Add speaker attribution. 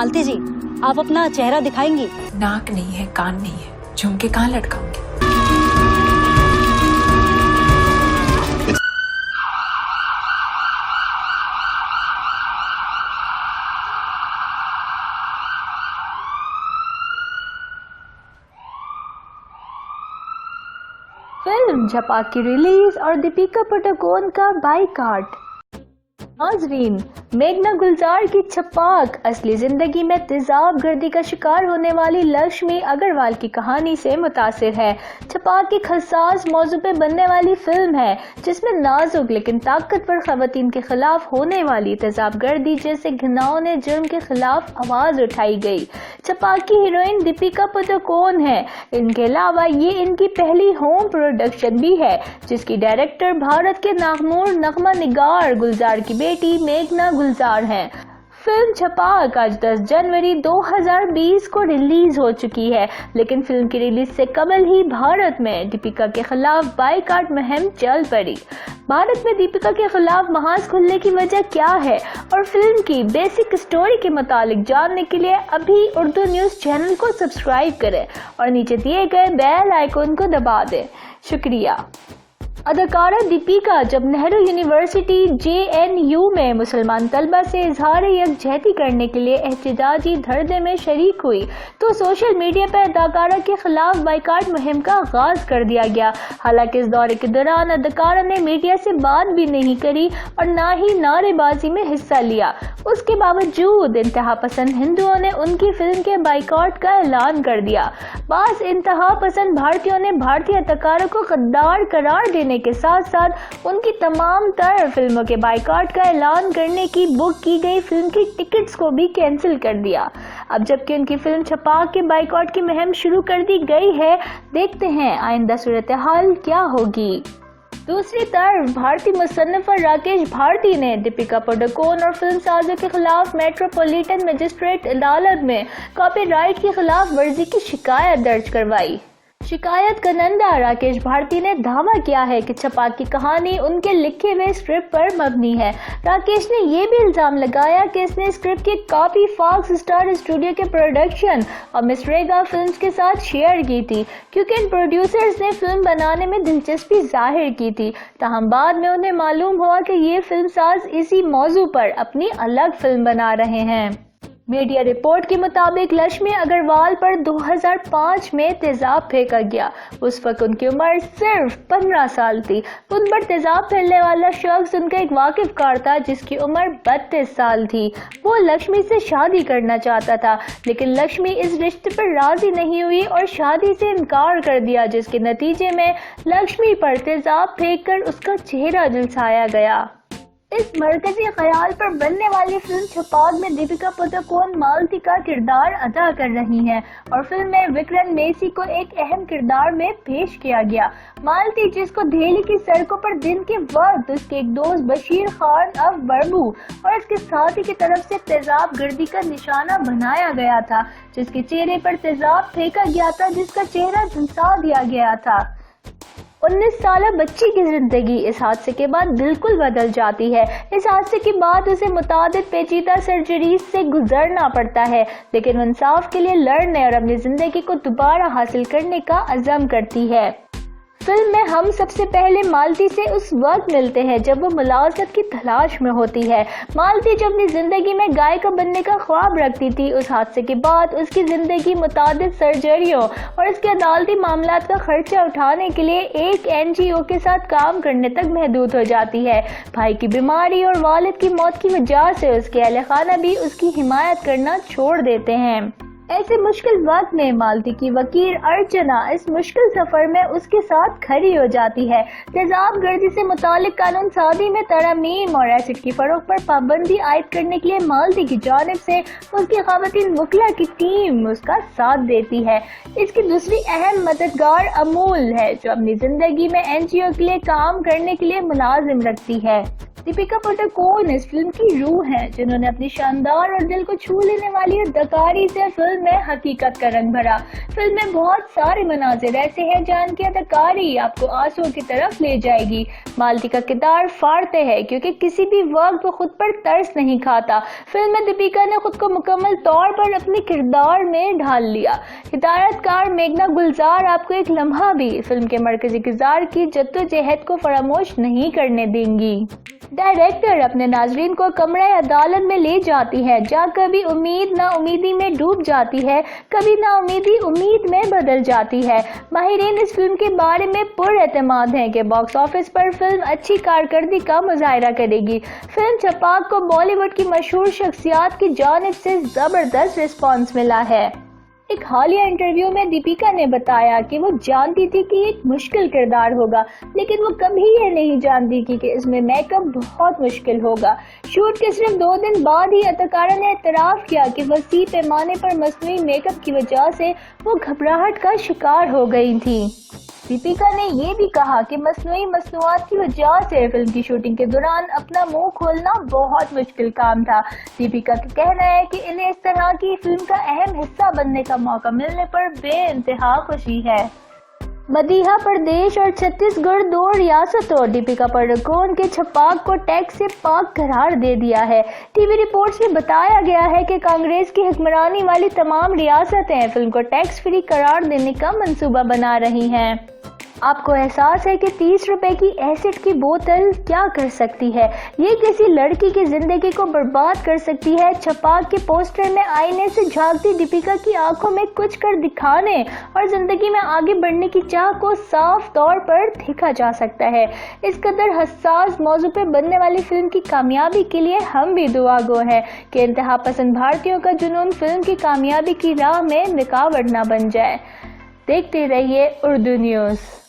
Speaker 1: मालती जी, आप अपना चेहरा दिखाएंगी?
Speaker 2: नाक नहीं है, कान नहीं है, झुमके कहाँ लटकाऊंगी?
Speaker 3: फिल्म छपाक की रिलीज और दीपिका पादुकोण का बाइकआउट। नाज़रीन, मेघना गुलजार की छपाक असली जिंदगी में तेजाब गर्दी का शिकार होने वाली लक्ष्मी अग्रवाल की कहानी से मुतासिर है। छपाक एक हसास मौजू पे बनने वाली फिल्म है जिसमें नाजुक लेकिन ताकतवर खवातीन के खिलाफ होने वाली तेजाब गर्दी जैसे घिनौने जुर्म के खिलाफ आवाज उठाई गई। छपाक की हीरोइन दीपिका पादुकोण है। इनके अलावा ये इनकी पहली होम प्रोडक्शन भी है जिसकी डायरेक्टर भारत के नागमुर नगमा निगार गुलजार की बेटी मेघना गुलजार हैं। फिल्म छपाक आज 10 जनवरी 2020 को रिलीज हो चुकी है, लेकिन फिल्म की रिलीज से कबल ही भारत में दीपिका के खिलाफ बाइकआउट मुहिम चल पड़ी। भारत में दीपिका के खिलाफ महाज खुलने की वजह क्या है और फिल्म की बेसिक स्टोरी के मुतालिक जानने के लिए अभी उर्दू न्यूज चैनल को सब्सक्राइब करें और नीचे दिए गए बेल आइकन को दबा दें। शुक्रिया। अदाकारा दीपिका जब नेहरू यूनिवर्सिटी JNU में मुसलमान तलबा से इजहार यकजहती करने के लिए एहतजाजी धरने में शरीक हुई तो सोशल मीडिया पर अदाकारा के खिलाफ बाइकआउट मुहिम का आगाज कर दिया गया। हालांकि इस दौरे के दौरान अदाकारा ने मीडिया से बात भी नहीं करी और ना ही नारेबाजी में हिस्सा लिया। उसके बावजूद इंतहा पसंद हिंदुओं ने उनकी फिल्म के बाइकआउट का ऐलान कर दिया। बास इंतहा पसंद भारतीयों ने भारतीय अदाकारा को गद्दार करार देने के साथ साथ उनकी तमाम तर फिल्मों के बाइकआउट का ऐलान करने की बुक की गई फिल्म की टिकट्स को भी कैंसिल कर दिया। अब जबकि उनकी फिल्म छपाक के बाइकआउट की मुहिम शुरू कर दी गई है, देखते हैं आइंदा सूरत हाल क्या होगी। दूसरी तरफ भारतीय मुसन्निफा राकेश भारती ने दीपिका पादुकोण और फिल्म साजों के खिलाफ मेट्रोपॉलिटन मजिस्ट्रेट अदालत में कॉपीराइट की खिलाफ वर्जी की शिकायत दर्ज करवाई। शिकायत करंदा राकेश भारती ने दावा किया है कि छपाक की कहानी उनके लिखे हुए स्क्रिप्ट पर मबनी है। राकेश ने यह भी इल्जाम लगाया कि इसने स्क्रिप्ट की कॉपी फॉक्स स्टार स्टूडियो के प्रोडक्शन और मिसरेगा फिल्म्स के साथ शेयर की थी क्योंकि इन प्रोड्यूसर्स ने फिल्म बनाने में दिलचस्पी जाहिर की थी। ताहम बाद में उन्हें मालूम हुआ कि ये फिल्म साज इसी मौजू पर अपनी अलग फिल्म बना रहे हैं। मीडिया रिपोर्ट के मुताबिक लक्ष्मी अग्रवाल पर 2005 में तेजाब फेंका गया। उस वक्त उनकी उम्र सिर्फ 15 साल थी। उन पर तेजाब फैलने वाला शख्स उनका एक वाकिफकार था जिसकी उम्र 32 साल थी। वो लक्ष्मी से शादी करना चाहता था लेकिन लक्ष्मी इस रिश्ते पर राजी नहीं हुई और शादी से इनकार कर दिया, जिसके नतीजे में लक्ष्मी पर तेजाब फेंककर उसका चेहरा झुलसाया गया। इस मरकजी ख्याल पर बनने वाली फिल्म छपाक में दीपिका पादुकोण मालती का किरदार अदा कर रही हैं और फिल्म में विक्रम मेसी को एक अहम किरदार में पेश किया गया। मालती, जिसको दिल्ली की सड़कों पर दिन के वक्त उसके एक दोस्त बशीर खान अफ बरबू और उसके साथी की तरफ से तेजाब गर्दी का निशाना बनाया गया था, जिसके चेहरे पर तेजाब फेंका गया था, जिसका चेहरा झुलसा दिया गया था। 19 साल बच्ची की जिंदगी इस हादसे के बाद बिल्कुल बदल जाती है। इस हादसे के बाद उसे मुतादिद पेचीदा सर्जरीज से गुजरना पड़ता है, लेकिन इंसाफ के लिए लड़ने और अपनी जिंदगी को दोबारा हासिल करने का अज़म करती है। फिल्म में हम सबसे पहले मालती से उस वक्त मिलते हैं जब वो मुलाजमत की तलाश में होती है। मालती जो अपनी जिंदगी में गायिका बनने का ख्वाब रखती थी, उस हादसे के बाद उसकी जिंदगी मुतादिद सर्जरियों और उसके अदालती मामलात का खर्चा उठाने के लिए एक NGO के साथ काम करने तक महदूद हो जाती है। भाई की बीमारी और वालिद की मौत की वजह से उसके अहले खाना भी उसकी हिमायत करना छोड़ देते हैं। ऐसे मुश्किल वक्त में मालती की वकील अर्चना इस मुश्किल सफर में उसके साथ खड़ी हो जाती है। तेजाब गर्दी से मुतालिक कानून साजी में तरमीम और एसिड की फरोख्त पर पाबंदी आयद करने के लिए मालती की जानिब से उसकी ख़वातीन वकीला की टीम उसका साथ देती है। इसकी दूसरी अहम मददगार अमूल है जो अपनी जिंदगी में NGO के लिए काम करने के लिए मुलाजिम रखती है। दीपिका पादुकोण इस फिल्म की रूह हैं, जिन्होंने अपनी शानदार और दिल को छू लेने वाली अदाकारी से फिल्म में हकीकत का रंग भरा। फिल्म में बहुत सारे मनाजिर ऐसे हैं जहां की अदाकारी आपको आंसुओं की तरफ ले जाएगी। मालती का किरदार फाड़ते हैं क्योंकि किसी भी वक्त वो खुद पर तरस नहीं खाता। फिल्म में दीपिका ने खुद को मुकम्मल तौर पर अपने किरदार में ढाल लिया। हिदायतकार मेघना गुलजार आपको एक लम्हा भी फिल्म के मरकजी किरदार की जद्दोजहद को फरामोश नहीं करने देंगी। डायरेक्टर अपने नाजरीन को कमरे अदालत में ले जाती है, जहाँ कभी उम्मीद ना उम्मीदी में डूब जाती है, कभी ना उम्मीदी उम्मीद में बदल जाती है। माहिरीन इस फिल्म के बारे में पुरएतमाद हैं कि बॉक्स ऑफिस पर फिल्म अच्छी कारकर्दगी का मुजाहिरा करेगी। फिल्म छपाक को बॉलीवुड की मशहूर शख्सियात की जानिब से जबरदस्त रिस्पॉन्स मिला है। एक हालिया इंटरव्यू में दीपिका ने बताया कि वो जानती थी कि एक मुश्किल किरदार होगा, लेकिन वो कभी ये नहीं जानती कि इसमें मेकअप बहुत मुश्किल होगा। शूट के सिर्फ 2 दिन बाद ही अदाकारा ने एतराफ किया कि वसी पैमाने पर मसनूई मेकअप की वजह से वो घबराहट का शिकार हो गई थी। दीपिका ने ये भी कहा कि मसनूई मसनूआत की वजह से फिल्म की शूटिंग के दौरान अपना मुंह खोलना बहुत मुश्किल काम था। दीपिका का कहना है कि इन्हें इस तरह की फिल्म का अहम हिस्सा बनने का मौका मिलने पर बेइंतहा खुशी है। मध्य प्रदेश और छत्तीसगढ़ 2 रियासतों दीपिका पादुकोण के छपाक को टैक्स से पाक करार दे दिया है। टीवी रिपोर्ट्स में बताया गया है कि कांग्रेस की हुक्मरानी वाली तमाम रियासतें फिल्म को टैक्स फ्री करार देने का मंसूबा बना रही हैं। आपको एहसास है कि 30 रुपए की एसिड की बोतल क्या कर सकती है? ये किसी लड़की की जिंदगी को बर्बाद कर सकती है। छपाक के पोस्टर में आईने से झांकती दीपिका की आंखों में कुछ कर दिखाने और जिंदगी में आगे बढ़ने की चाह को साफ तौर पर देखा जा सकता है। इस कदर हसास मौजू पे बनने वाली फिल्म की कामयाबी के लिए हम भी दुआगो हैं कि इंतहा पसंद भारतीयों का जुनून फिल्म की कामयाबी की राह में रुकावट न बन जाए। देखते रहिए उर्दू न्यूज़।